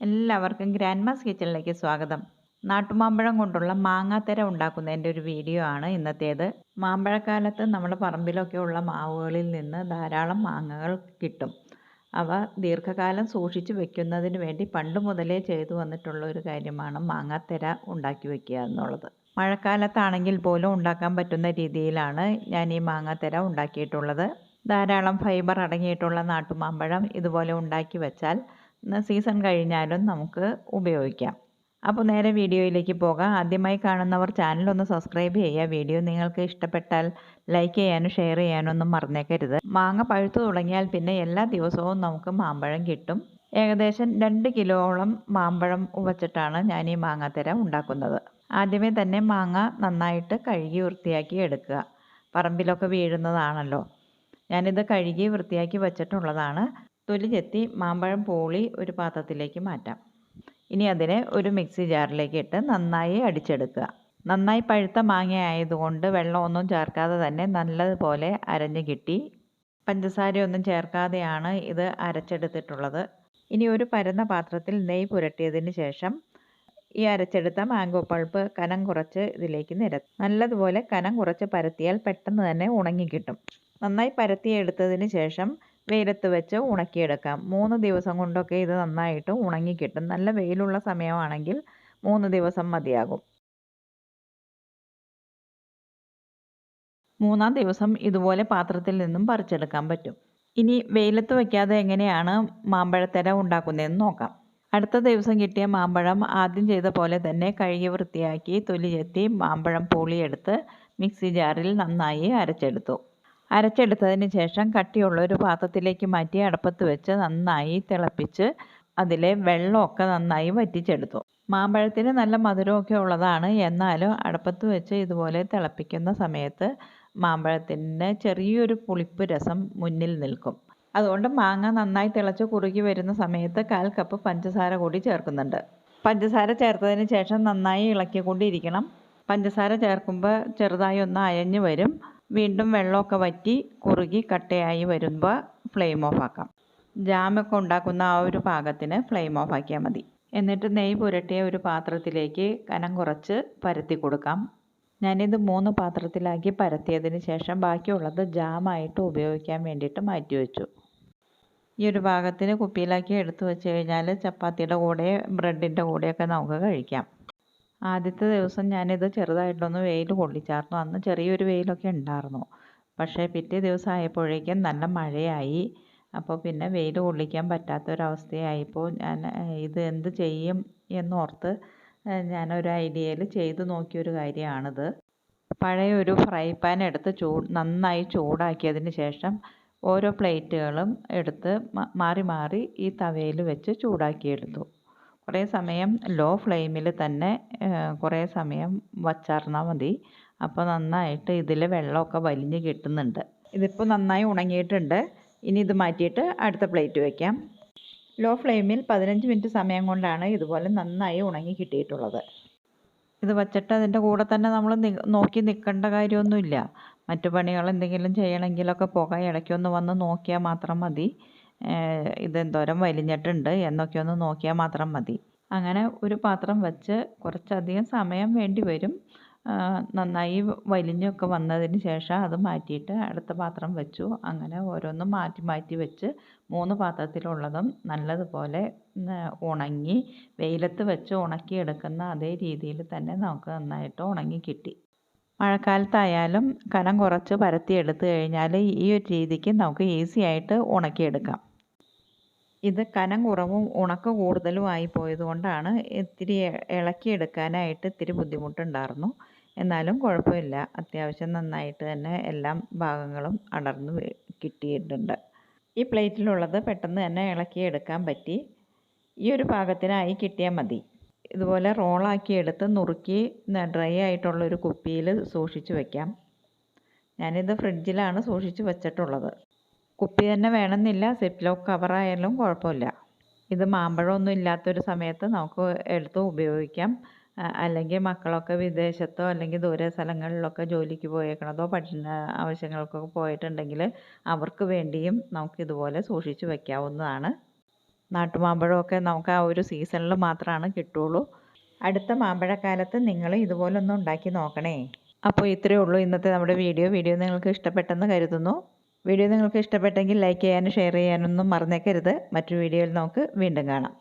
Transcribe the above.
എല്ലാവർക്കും ഗ്രാൻഡ്മാസ് കിച്ചണിലേക്ക് സ്വാഗതം. നാട്ടുമാമ്പഴം കൊണ്ടുള്ള മാങ്ങാത്തര ഉണ്ടാക്കുന്നതിൻ്റെ ഒരു വീഡിയോ ആണ് ഇന്നത്തേത്. മാമ്പഴക്കാലത്ത് നമ്മുടെ പറമ്പിലൊക്കെ ഉള്ള മാവുകളിൽ നിന്ന് ധാരാളം മാങ്ങകൾ കിട്ടും. അവ ദീർഘകാലം സൂക്ഷിച്ചു വെക്കുന്നതിന് വേണ്ടി പണ്ട് മുതലേ ചെയ്തു വന്നിട്ടുള്ള ഒരു കാര്യമാണ് മാങ്ങാത്തര ഉണ്ടാക്കി വെക്കുക എന്നുള്ളത്. മഴക്കാലത്താണെങ്കിൽ പോലും ഉണ്ടാക്കാൻ പറ്റുന്ന രീതിയിലാണ് ഞാൻ ഈ മാങ്ങാത്തര ഉണ്ടാക്കിയിട്ടുള്ളത്. ധാരാളം ഫൈബർ അടങ്ങിയിട്ടുള്ള നാട്ടുമാമ്പഴം ഇതുപോലെ ഉണ്ടാക്കി വെച്ചാൽ സീസൺ കഴിഞ്ഞാലും നമുക്ക് ഉപയോഗിക്കാം. അപ്പോൾ നേരെ വീഡിയോയിലേക്ക് പോകാം. ആദ്യമായി കാണുന്നവർ ചാനലൊന്ന് സബ്സ്ക്രൈബ് ചെയ്യുക. വീഡിയോ നിങ്ങൾക്ക് ഇഷ്ടപ്പെട്ടാൽ ലൈക്ക് ചെയ്യാനും ഷെയർ ചെയ്യാനും ഒന്നും മറന്നേക്കരുത്. മാങ്ങ പഴുത്തു തുടങ്ങിയാൽ പിന്നെ എല്ലാ ദിവസവും നമുക്ക് മാമ്പഴം കിട്ടും. ഏകദേശം 2 കിലോളം മാമ്പഴം വച്ചിട്ടാണ് ഞാൻ ഈ മാങ്ങാത്തര ഉണ്ടാക്കുന്നത്. ആദ്യമേ തന്നെ മാങ്ങ നന്നായിട്ട് കഴുകി വൃത്തിയാക്കി എടുക്കുക. പറമ്പിലൊക്കെ വീഴുന്നതാണല്ലോ. ഞാനിത് കഴുകി വൃത്തിയാക്കി വച്ചിട്ടുള്ളതാണ്. തൊലി ചെത്തി മാമ്പഴം പോളി ഒരു പാത്രത്തിലേക്ക് മാറ്റാം. ഇനി അതിനെ ഒരു മിക്സി ജാറിലേക്ക് ഇട്ട് നന്നായി അടിച്ചെടുക്കുക. നന്നായി പഴുത്ത മാങ്ങ ആയതുകൊണ്ട് വെള്ളമൊന്നും ചേർക്കാതെ തന്നെ നല്ലതുപോലെ അരഞ്ഞു കിട്ടി. പഞ്ചസാരയൊന്നും ചേർക്കാതെയാണ് ഇത് അരച്ചെടുത്തിട്ടുള്ളത്. ഇനി ഒരു പരന്ന പാത്രത്തിൽ നെയ്യ് പുരട്ടിയതിന് ശേഷം ഈ അരച്ചെടുത്ത മാംഗോ പൾപ്പ് കനം കുറച്ച് ഇതിലേക്ക് നിരത്തും. നല്ലതുപോലെ കനം കുറച്ച് പരത്തിയാൽ പെട്ടെന്ന് തന്നെ ഉണങ്ങിക്കിട്ടും. നന്നായി പരത്തിയെടുത്തതിന് ശേഷം വെയിലത്ത് വെച്ച് ഉണക്കിയെടുക്കാം. 3 ദിവസം കൊണ്ടൊക്കെ ഇത് നന്നായിട്ട് ഉണങ്ങിക്കിട്ടും. നല്ല വെയിലുള്ള സമയമാണെങ്കിൽ 3 ദിവസം മതിയാകും. 3-ാം ദിവസം ഇതുപോലെ പാത്രത്തിൽ നിന്നും പറിച്ചെടുക്കാൻ പറ്റും. ഇനി വെയിലത്ത് വയ്ക്കാതെ എങ്ങനെയാണ് മാമ്പഴത്തര ഉണ്ടാക്കുന്നതെന്ന് നോക്കാം. അടുത്ത ദിവസം കിട്ടിയ മാമ്പഴം ആദ്യം ചെയ്ത പോലെ തന്നെ കഴുകി വൃത്തിയാക്കി തൊലി ചെത്തി മാമ്പഴം പൂളിയെടുത്ത് മിക്സി ജാറിൽ നന്നായി അരച്ചെടുത്തു. അരച്ചെടുത്തതിന് ശേഷം കട്ടിയുള്ള ഒരു പാത്രത്തിലേക്ക് മാറ്റി അടപ്പത്ത് വെച്ച് നന്നായി തിളപ്പിച്ച് അതിലെ വെള്ളമൊക്കെ നന്നായി വറ്റിച്ചെടുത്തു. മാമ്പഴത്തിന് നല്ല മധുരമൊക്കെ ഉള്ളതാണ്. എന്നാലും അടപ്പത്ത് വെച്ച് ഇതുപോലെ തിളപ്പിക്കുന്ന സമയത്ത് മാമ്പഴത്തിന് ചെറിയൊരു പുളിപ്പ് രസം മുന്നിൽ നിൽക്കും. അതുകൊണ്ട് മാങ്ങ നന്നായി തിളച്ച് കുറുകി വരുന്ന സമയത്ത് 1/4 കപ്പ് പഞ്ചസാര കൂടി ചേർക്കുന്നുണ്ട്. പഞ്ചസാര ചേർത്തതിന് ശേഷം നന്നായി ഇളക്കിക്കൊണ്ടിരിക്കണം. പഞ്ചസാര ചേർക്കുമ്പോൾ ചെറുതായി ഒന്ന് അയഞ്ഞു വരും. വീണ്ടും വെള്ളമൊക്കെ വറ്റി കുറുകി കട്ടയായി വരുമ്പോൾ ഫ്ലെയിം ഓഫ് ആക്കാം. ജാമൊക്കെ ഉണ്ടാക്കുന്ന ആ ഒരു പാകത്തിന് ഫ്ലെയിം ഓഫ് ആക്കിയാൽ മതി. എന്നിട്ട് നെയ്യ് പുരട്ടിയ ഒരു പാത്രത്തിലേക്ക് കനം കുറച്ച് പരത്തി കൊടുക്കാം. ഞാനിത് 3 പാത്രത്തിലാക്കി പരത്തിയതിന് ശേഷം ബാക്കിയുള്ളത് ജാമായിട്ട് ഉപയോഗിക്കാൻ വേണ്ടിയിട്ട് മാറ്റി വെച്ചു. ഈ ഒരു പാകത്തിന് കുപ്പിയിലാക്കി എടുത്തു വെച്ച് കഴിഞ്ഞാൽ ചപ്പാത്തിയുടെ കൂടെ ബ്രെഡിൻ്റെ കൂടെയൊക്കെ നമുക്ക് കഴിക്കാം. ആദ്യത്തെ ദിവസം ഞാനിത് ചെറുതായിട്ടൊന്ന് വെയിൽ കൊള്ളിച്ചായിരുന്നു. അന്ന് ചെറിയൊരു വെയിലൊക്കെ ഉണ്ടായിരുന്നു. പക്ഷേ പിറ്റേ ദിവസം ആയപ്പോഴേക്കും നല്ല മഴയായി. അപ്പോൾ പിന്നെ വെയിൽ കൊള്ളിക്കാൻ പറ്റാത്തൊരവസ്ഥയായപ്പോൾ ഞാൻ ഇത് എന്ത് ചെയ്യും എന്നോർത്ത് ഞാനൊരു ഐഡിയയിൽ ചെയ്ത് നോക്കിയൊരു കാര്യമാണിത്. പഴയ ഒരു ഫ്രൈ പാൻ എടുത്ത് നന്നായി ചൂടാക്കിയതിന് ശേഷം ഓരോ പ്ലേറ്റുകളും എടുത്ത് മാറി മാറി ഈ തവയിൽ വെച്ച് ചൂടാക്കിയെടുത്തു. കുറേ സമയം ലോ ഫ്ലെയിമിൽ തന്നെ കുറേ സമയം വച്ചാർന്നാൽ മതി. അപ്പോൾ നന്നായിട്ട് ഇതിൽ വെള്ളമൊക്കെ വലിഞ്ഞ് കിട്ടുന്നുണ്ട്. ഇതിപ്പോൾ നന്നായി ഉണങ്ങിയിട്ടുണ്ട്. ഇനി ഇത് മാറ്റിയിട്ട് അടുത്ത പ്ലേറ്റ് വയ്ക്കാം. ലോ ഫ്ലെയിമിൽ 15 മിനിറ്റ് സമയം കൊണ്ടാണ് ഇതുപോലെ നന്നായി ഉണങ്ങി കിട്ടിയിട്ടുള്ളത്. ഇത് വച്ചിട്ട് അതിൻ്റെ കൂടെ തന്നെ നമ്മൾ നോക്കി നിൽക്കേണ്ട കാര്യമൊന്നുമില്ല. മറ്റു പണികൾ എന്തെങ്കിലും ചെയ്യണമെങ്കിലൊക്കെ പുക ഇടയ്ക്കൊന്ന് വന്ന് നോക്കിയാൽ മാത്രം മതി. ഇതെന്തോരം വലിഞ്ഞിട്ടുണ്ട് എന്നൊക്കെ ഒന്ന് നോക്കിയാൽ മാത്രം മതി. അങ്ങനെ ഒരു പാത്രം വെച്ച് കുറച്ചധികം സമയം വേണ്ടി വരും. നന്നായി വലിഞ്ഞൊക്കെ വന്നതിന് ശേഷം അത് മാറ്റിയിട്ട് അടുത്ത പാത്രം വെച്ചു. അങ്ങനെ ഓരോന്നും മാറ്റി മാറ്റി വെച്ച് 3 പാത്രത്തിലുള്ളതും നല്ലതുപോലെ ഉണങ്ങി വെയിലത്ത് വെച്ച് ഉണക്കിയെടുക്കുന്ന അതേ രീതിയിൽ തന്നെ നമുക്ക് നന്നായിട്ട് ഉണങ്ങി കിട്ടി. മഴക്കാലത്തായാലും കനം കുറച്ച് പരത്തിയെടുത്ത് കഴിഞ്ഞാൽ ഈ ഒരു രീതിക്ക് നമുക്ക് ഈസി ആയിട്ട് ഉണക്കിയെടുക്കാം. ഇത് കനം കുറവും ഉണക്ക കൂടുതലും ആയിപ്പോയത് കൊണ്ടാണ് ഇത്തിരി ഇളക്കിയെടുക്കാനായിട്ട് ഇത്തിരി ബുദ്ധിമുട്ടുണ്ടായിരുന്നു. എന്നാലും കുഴപ്പമില്ല. അത്യാവശ്യം നന്നായിട്ട് തന്നെ എല്ലാ ഭാഗങ്ങളും അടർന്ന് കിട്ടിയിട്ടുണ്ട്. ഈ പ്ലേറ്റിലുള്ളത് പെട്ടെന്ന് തന്നെ ഇളക്കിയെടുക്കാൻ പറ്റി. ഈ ഒരു പാകത്തിനായി കിട്ടിയാൽ മതി. ഇതുപോലെ റോളാക്കി എടുത്ത് നുറുക്കി ഡ്രൈ ആയിട്ടുള്ളൊരു കുപ്പിയിൽ സൂക്ഷിച്ച് വയ്ക്കാം. ഞാനിത് ഫ്രിഡ്ജിലാണ് സൂക്ഷിച്ച് വെച്ചിട്ടുള്ളത്. കുപ്പി തന്നെ വേണമെന്നില്ല, സിപ്ലോക്ക് കവറായാലും കുഴപ്പമില്ല. ഇത് മാമ്പഴമൊന്നും ഇല്ലാത്തൊരു സമയത്ത് നമുക്ക് എടുത്ത് ഉപയോഗിക്കാം. അല്ലെങ്കിൽ മക്കളൊക്കെ വിദേശത്തോ അല്ലെങ്കിൽ ദൂരെ സ്ഥലങ്ങളിലൊക്കെ ജോലിക്ക് പോയേക്കണതോ പഠന ആവശ്യങ്ങൾക്കൊക്കെ പോയിട്ടുണ്ടെങ്കിൽ അവർക്ക് വേണ്ടിയും നമുക്കിതുപോലെ സൂക്ഷിച്ച് വയ്ക്കാവുന്നതാണ്. നാട്ടുമാമ്പഴമൊക്കെ നമുക്ക് ആ ഒരു സീസണിൽ മാത്രമാണ് കിട്ടുള്ളൂ. അടുത്ത മാമ്പഴക്കാലത്ത് നിങ്ങൾ ഇതുപോലൊന്നും ഉണ്ടാക്കി നോക്കണേ. അപ്പോൾ ഇത്രയേ ഉള്ളൂ ഇന്നത്തെ നമ്മുടെ വീഡിയോ നിങ്ങൾക്ക് ഇഷ്ടപ്പെട്ടെന്ന് കരുതുന്നു. വീഡിയോ നിങ്ങൾക്ക് ഇഷ്ടപ്പെട്ടെങ്കിൽ ലൈക്ക് ചെയ്യാനും ഷെയർ ചെയ്യാനൊന്നും മറന്നേക്കരുത്. മറ്റൊരു വീഡിയോയിൽ നമുക്ക് വീണ്ടും കാണാം.